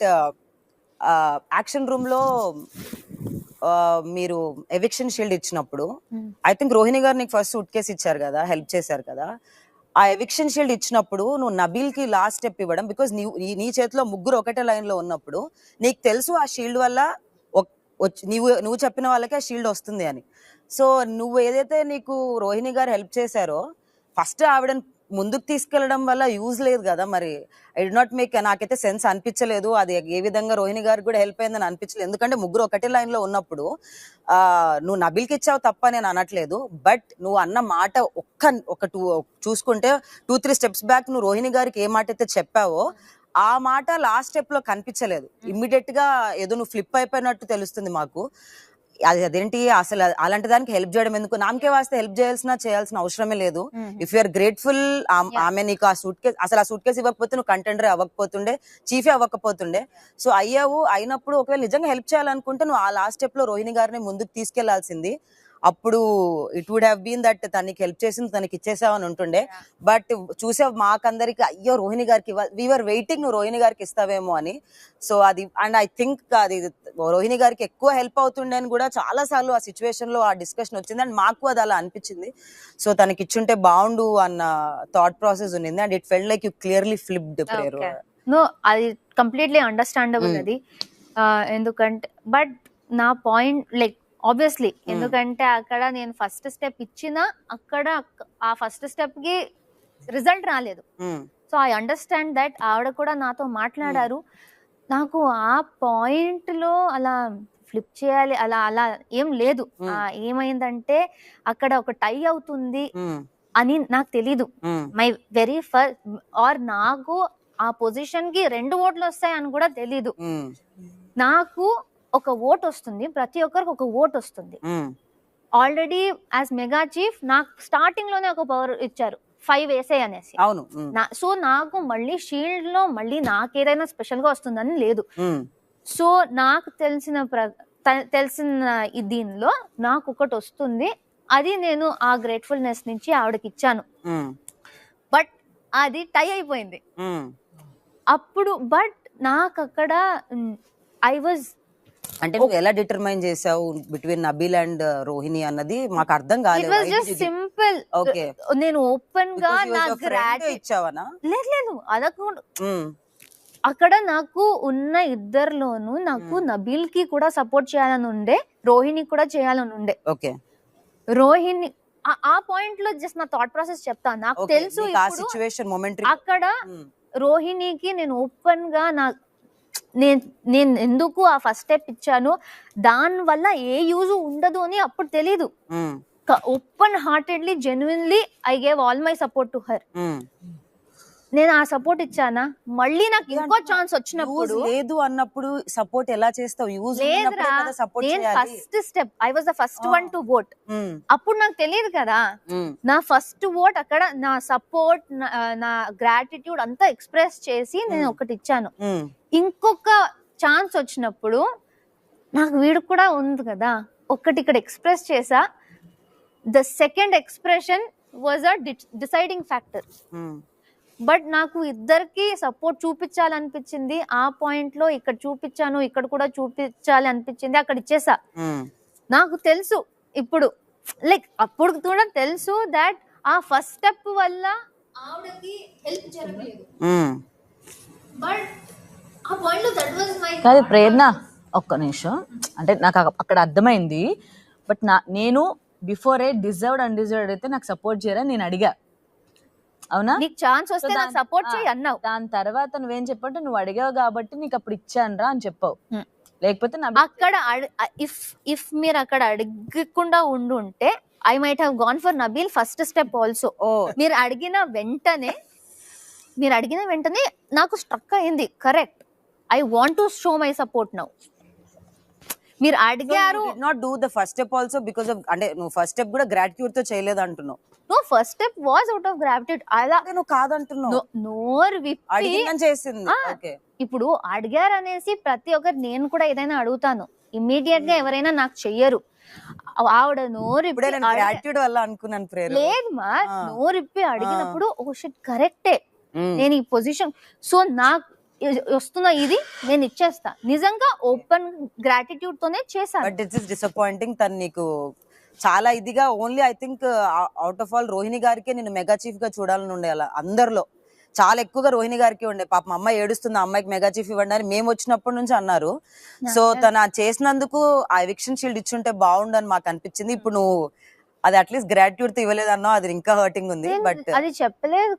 That action room లో మీరు eviction shield ఇచ్చినప్పుడు ఐ థింక్ రోహిణి గారు నీకు ఫస్ట్ సూట్ కేసు ఇచ్చారు కదా, హెల్ప్ చేశారు కదా. ఆ ఎవిక్షన్ షీల్డ్ ఇచ్చినప్పుడు నువ్వు నబీల్ కి లాస్ట్ స్టెప్ ఇవ్వడం, బికాస్ నీ చేతిలో ముగ్గురు ఒకటే లైన్ లో ఉన్నప్పుడు నీకు తెలుసు ఆ షీల్డ్ వల్ల నువ్వు చెప్పిన వాళ్ళకి ఆ షీల్డ్ వస్తుంది అని. సో నువ్వు ఏదైతే నీకు రోహిణి గారు హెల్ప్ చేశారో ఫస్ట్ ఆవిడని ముందుకు తీసుకెళ్లడం వల్ల యూజ్ లేదు కదా. మరి ఐ డి నాట్ మేక్, నాకైతే సెన్స్ అనిపించలేదు అది ఏ విధంగా రోహిణి గారికి కూడా హెల్ప్ అయిందని అనిపించలేదు. ఎందుకంటే ముగ్గురు ఒకటే లైన్ లో ఉన్నప్పుడు నువ్వు నబిల్కి ఇచ్చావు తప్ప నేను అనట్లేదు, బట్ నువ్వు అన్న మాట ఒక చూసుకుంటే 2-3 స్టెప్స్ బ్యాక్ నువ్వు రోహిణి గారికి ఏ మాట అయితే చెప్పావో ఆ మాట లాస్ట్ స్టెప్ లో కనిపించలేదు. ఇమ్మీడియట్ గా ఏదో నువ్వు ఫ్లిప్ అయిపోయినట్టు తెలుస్తుంది మాకు. అదేంటి అసలు అలాంటి దానికి హెల్ప్ చేయడం ఎందుకు? నామకే వాస్తే హెల్ప్ చేయాల్సిన అవసరమే లేదు. ఇఫ్ యూఆర్ గ్రేట్ఫుల్, ఆమె నీకు ఆ సూట్ కేసు, అసలు ఆ సూట్ కేసు ఇవ్వకపోతే నువ్వు కంటెండర్ అవ్వకపోతుండే, చీఫే అవ్వకపోతుండే. సో అయినప్పుడు ఒకవేళ నిజంగా హెల్ప్ చేయాలనుకుంటే నువ్వు ఆ లాస్ట్ స్టెప్ లో రోహిణి గారిని ముందుకు తీసుకెళ్లాల్సింది. అప్పుడు it would have been that తనకి హెల్ప్ చేసింది తనకి ఇచ్చేసావని ఉంటుండే. బట్ చూసే మాకందరికి అయ్యో రోహిణి గారికి వీఆర్ వెయిటింగ్ నువ్వు రోహిణి గారికి ఇస్తావేమో అని. సో అది, అండ్ ఐ థింక్ అది రోహిణి గారికి ఎక్కువ హెల్ప్ అవుతుండే అని కూడా చాలా సార్లు ఆ సిచ్యువేషన్ లో ఆ డిస్కషన్ వచ్చింది, అండ్ మాకు అది అలా అనిపించింది. సో తనకి ఇచ్చుంటే బాగుండు అన్న థాట్ ప్రాసెస్ ఉంది, and it felt like you clearly flipped ప్రేరు. నో, అది కంప్లీట్లీ అండర్స్టాండబుల్ అది. ఎందుకంటే బట్ నా పాయింట్ లైక్ ఆబ్వియస్లీ, ఎందుకంటే అక్కడ నేను ఫస్ట్ స్టెప్ ఇచ్చినా అక్కడ ఆ ఫస్ట్ స్టెప్ కి రిజల్ట్ రాలేదు. So I understand that. ఆవిడ కూడా నాతో మాట్లాడారు. నాకు ఆ పాయింట్ లో అలా ఫ్లిప్ చేయాలి అలా అలా ఏం లేదు. ఏమైందంటే అక్కడ ఒక టై అవుతుంది అని నాకు తెలీదు. మై వెరీ ఫస్ట్ ఆర్ నాకు ఆ పొజిషన్ కి 2 ఓట్లు వస్తాయని కూడా తెలీదు. నాకు ఒక ఓట్ వస్తుంది, ప్రతి ఒక్కరికి ఒక ఓట్ వస్తుంది. ఆల్రెడీ యాజ్ మెగా చీఫ్ నాకు స్టార్టింగ్ లోనే ఒక పవర్ ఇచ్చారు, 5 వేసే అనేసి. సో నాకు మళ్ళీ షీల్డ్ లో మళ్ళీ నాకేదైనా స్పెషల్ గా వస్తుందని లేదు. సో నాకు తెలిసిన దీనిలో నాకు ఒకటి వస్తుంది, అది నేను ఆ గ్రేట్ఫుల్నెస్ నుంచి ఆవిడకి ఇచ్చాను. బట్ అది టై అయిపోయింది అప్పుడు. బట్ నాకు అక్కడ ఐ వాజ్, అంటే నువ్వు ఎలా డిటర్మైన్ చేసావు బిట్వీన్ నబీల్ అండ్ రోహిణి అన్నది మాకు అర్థం కాలేదు. సింపుల్, నేను ఓపెన్ గా ఇచ్చావనా? లేదు అదకుండా. అక్కడ నాకు ఉన్న ఇద్దరిలోనూ నాకు నబీల్ కి కూడా సపోర్ట్ చేయాలని ఉండే, రోహిణి కూడా చేయాలని ఉండే. ఓకే, రోహిణి ఆ పాయింట్ లో జస్ట్ నా థాట్ ప్రాసెస్ చెప్తాను. నాకు తెలుసు అక్కడ రోహిణికి నేను ఓపెన్ గా నేను ఎందుకు ఆ ఫస్ట్ స్టెప్ ఇచ్చాను, దాని వల్ల ఏ యూజ్ ఉండదు అని అప్పుడు తెలీదు. Open heartedly genuinely I gave all my support to her. నేను ఆ సపోర్ట్ ఇచ్చానా, మళ్ళీ నాకు ఇంకో ఛాన్స్ వచ్చినప్పుడు లేదు అన్నప్పుడు సపోర్ట్ ఎలా చేస్తావు? యూజ్ లేదురా, నేను first step I was the first one to vote. అప్పుడు నాకు తెలియదు కదా, నా ఫస్ట్ ఓట్ అక్కడ నా సపోర్ట్ నా గ్రాటిట్యూడ్ అంతా ఎక్స్ప్రెస్ చేసి నేను ఒకటి ఇచ్చాను. ఇంకొక ఛాన్స్ వచ్చినప్పుడు నాకు వీడికి కూడా ఉంది కదా, ఒకటి ఇక్కడ ఎక్స్ప్రెస్ చేసా. The second expression was a deciding factor. But నాకు ఇద్దరికి సపోర్ట్ చూపించాలనిపించింది. ఆ పాయింట్ లో ఇక్కడ చూపించాను, ఇక్కడ కూడా చూపించాలి అనిపించింది, అక్కడ ఇచ్చేసా. నాకు తెలుసు ఇప్పుడు, లైక్ అప్పుడు కూడా తెలుసు దట్ ఆ ఫస్ట్ స్టెప్ వల్ల ఆవిడకి హెల్ప్ జరగలేదు. బట్ ఆ పాయింట్ లో దట్ వాజ్ మై కాదు ప్రేరణ, ఒక్క నిమిషం. అంటే నాకు అక్కడ అర్థమైంది. బట్ నేను బిఫోర్ డిజర్వ్డ్ అన్డిజర్వ్డ్ అయితే నాకు సపోర్ట్ చేయాలని నేను అడిగా, అవునా? నీకు ఛాన్స్ వస్తే నాకు సపోర్ట్ చేయి అన్నావు. దాని తర్వాత నువ్వేం చెప్పంటే నువ్వు అడిగావు కాబట్టి నీకు అప్పుడు ఇచ్చానురా అని చెప్పావు. లేకపోతే అక్కడ ఇఫ్ మీరు అక్కడ అడగకుండా ఉండుంటే I might have gone for Nabeel first step also. మీరు అడిగిన వెంటనే నాకు స్ట్రక్ అయింది. Correct, I want to show my support now. మీరు అడిగారు, not do the first step also because of, అంటే నువ్వు ఫస్ట్ స్టెప్ కూడా గ్రాటిట్యూడ్ తో చేయలేదు అంటున్నావు. No, first step was out of gratitude. అలా నువ్వు కాదంటున్నావు, నోరు విప్పి చేసింది. ఇప్పుడు అడిగారు అనేసి ప్రతి ఒక్కరు, నేను కూడా ఏదైనా అడుగుతాను, ఇమ్మీడియట్ గా ఎవరైనా నాకు చెయ్యరు. ఆవిడ నోరిప్పి గ్రాటిట్యూడ్ వల్ల అనుకున్నాను ప్రేరణ. లేదు మా, నోరిప్పి అడిగినప్పుడు ఓ షిట్ కరెక్టే, నేను ఈ పొజిషన్. సో వస్తున్న ఇది నేను ఇచ్చేస్తా, నిజంగా ఓపెన్ గ్రాటిట్యూడ్ తోనే చేశాను. But it's is disappointing. తను నీకు చాలా ఇదిగా only I think out of all Rohini గారికే నేను మెగా చీఫ్ గా చూడాలని ఉండే, అలా అందరిలో చాలా ఎక్కువగా రోహిణి గారికి ఉండే. పాపం అమ్మాయి ఏడుస్తుంది, అమ్మాయికి మెగా చీఫ్ ఇవ్వండి అని మేము వచ్చినప్పటి నుంచి అన్నారు. సో తను చేసినందుకు ఆ ఎవిక్షన్ షీల్డ్ ఇచ్చుంటే బాగుండని మాకు అనిపించింది. ఇప్పుడు నువ్వు అది అట్లీస్ట్ గ్రాట్యూడ్ తో ఇవ్వలేదన్నా, అది ఇంకా హర్టింగ్ ఉంది. బట్ అది చెప్పలేదు